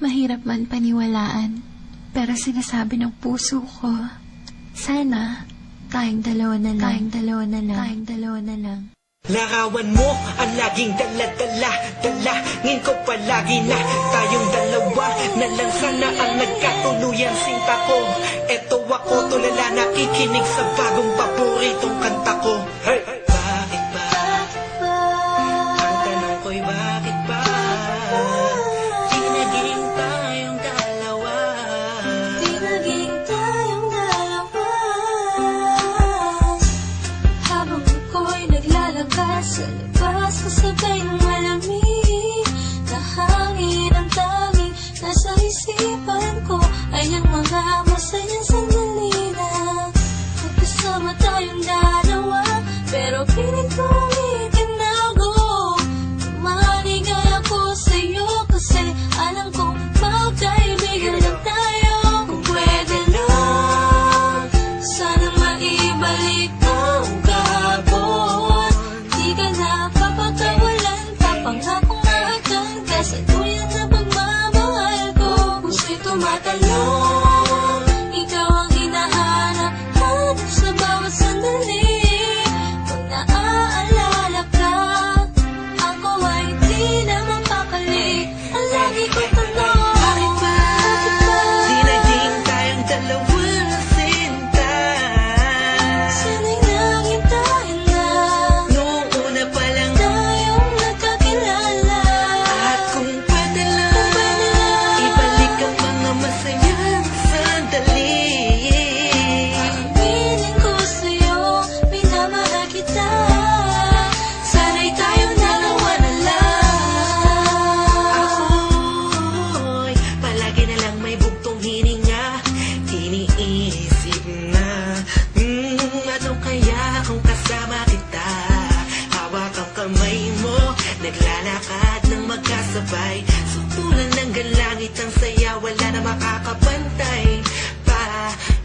Mahirap man paniwalaan, pero sinasabi ng puso ko, sana tayong dalawa na lang. Larawan mo ang laging dala-dala, dalangin ko palagi na tayong dalawa na lang sana ang nagkatuluyan sinta ko. Eto ako tulala nakikinig sa bagong paboritong kanta ko. Hey! Bakit ba? Ang tanong ko'y bakit ba? Di naging tayong dalawa. Habang ako'y naglalakad sa labas, kasabay ng malamig na hangin, ang tanging nasa isipan ko ay ang mga masayang sandali na magkasama tayong dalawa. Pero pilit ko itinago, maligay ako sa'yo kasi alam kong magkaibigan lang tayo. Kung pwede lang, sana maibalik ang kahapon. Di ka na papakawalan, papangako na agad kasaluyan na pagmamahal ko. Puso'y tumatalon, ikaw ang hinahanap sa bawat sandali. Pag naaalala ka, ako ay di na mapakali. Ang lagi ko tanong, bakit ba? Di naging tayong dalawa sinta. Sana'y nanghintayin na Noong una pa lang tayong nagkakilala. at kung pwede lang, ibalik ang mga masayang sandali. Piling ko sa'yo, minamahal kita. Sana'y tayong dalawa na lang. Ako'y palagi na lang may bugtong hininga. Iniisip na ano kaya kung kasama kita. Hawak ang kamay mo, naglalakad ng magkasabay. Sutulan ng galangit ang saya, wala na makakapantay pa.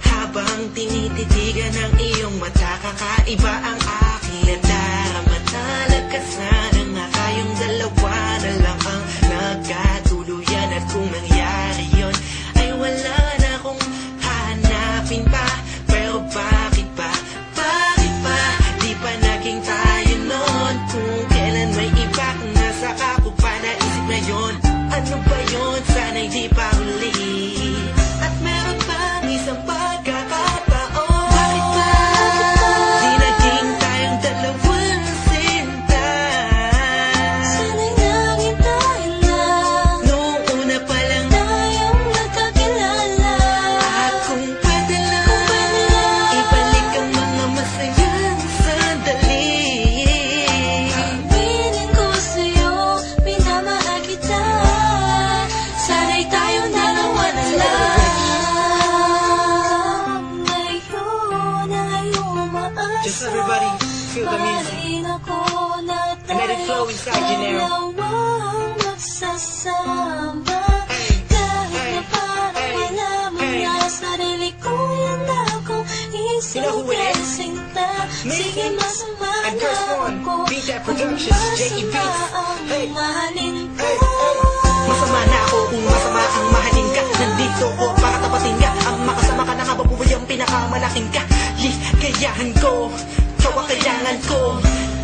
Habang tinititigan ng iyong mata, kakaiba ang aking nadarama. Talaga sana nga kayong dalawa na lang ang nagkatuluyan. At kung nangyari yun, ay wala na akong hanapin pa. Pero bakit ba? Bakit ba? Di pa naging tayo noon. Kung kailan may iba kung nasa ako pa naisip na yun. Ano ba yun? Sana'y di pa huli. At meron pang isang pagkakataon. Bakit ba? Di naging tayong dalawa sinta. Sana'y nanghintayin na Noong una pa lang tayong nagkakilala. at kung pwede lang, ibalik ang mga masayang sandali. Piling ko sa'yo, minamahal kita. Sana'y tayong dalawa na lang. Ngayon ay umaasa. Just everybody feel the music. Parin ako na And let it flow inside you now. dalawang magsasama. Hey, Kahit hey, na parang hey, wala mo hey. na sarili ko lang akong You know who it is? isusinta. Sige, masama And na Curse One, ako Beat That kung Productions, masama J.E. Beats. ang Hey, mahalin ko. hey, hey. Masama na ako kung masama ang mahalin ka. Nandito ko para tapatin ka. Ang makasama ka na nga babuhay ang pinakamalaking ka. Ligayahan ko, ikaw ang kailangan ko.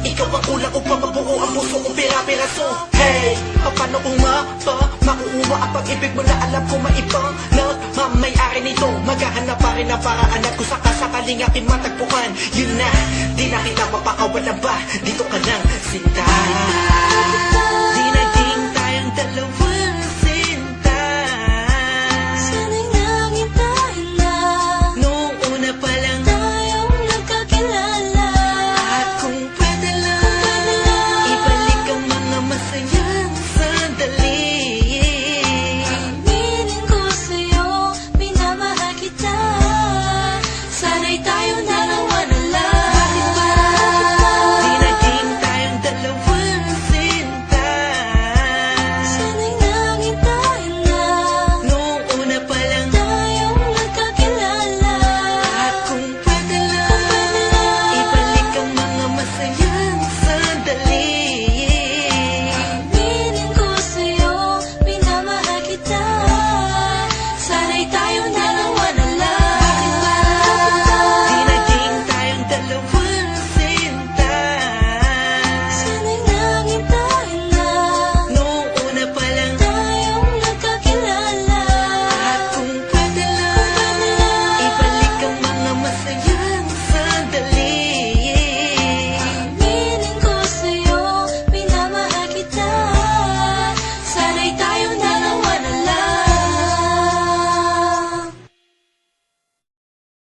Ikaw ang ulang upang mabuo ang puso kong pira-piraso. Hey, paano kung makuha ang pag-ibig mo na alam ko maibang nagmamayari nito. Maghahanap pa rin ang paraan at kung sakasakaling aking matagpuan. Yun na, di na kita mapakawalan ba? Dito ka lang, sinta.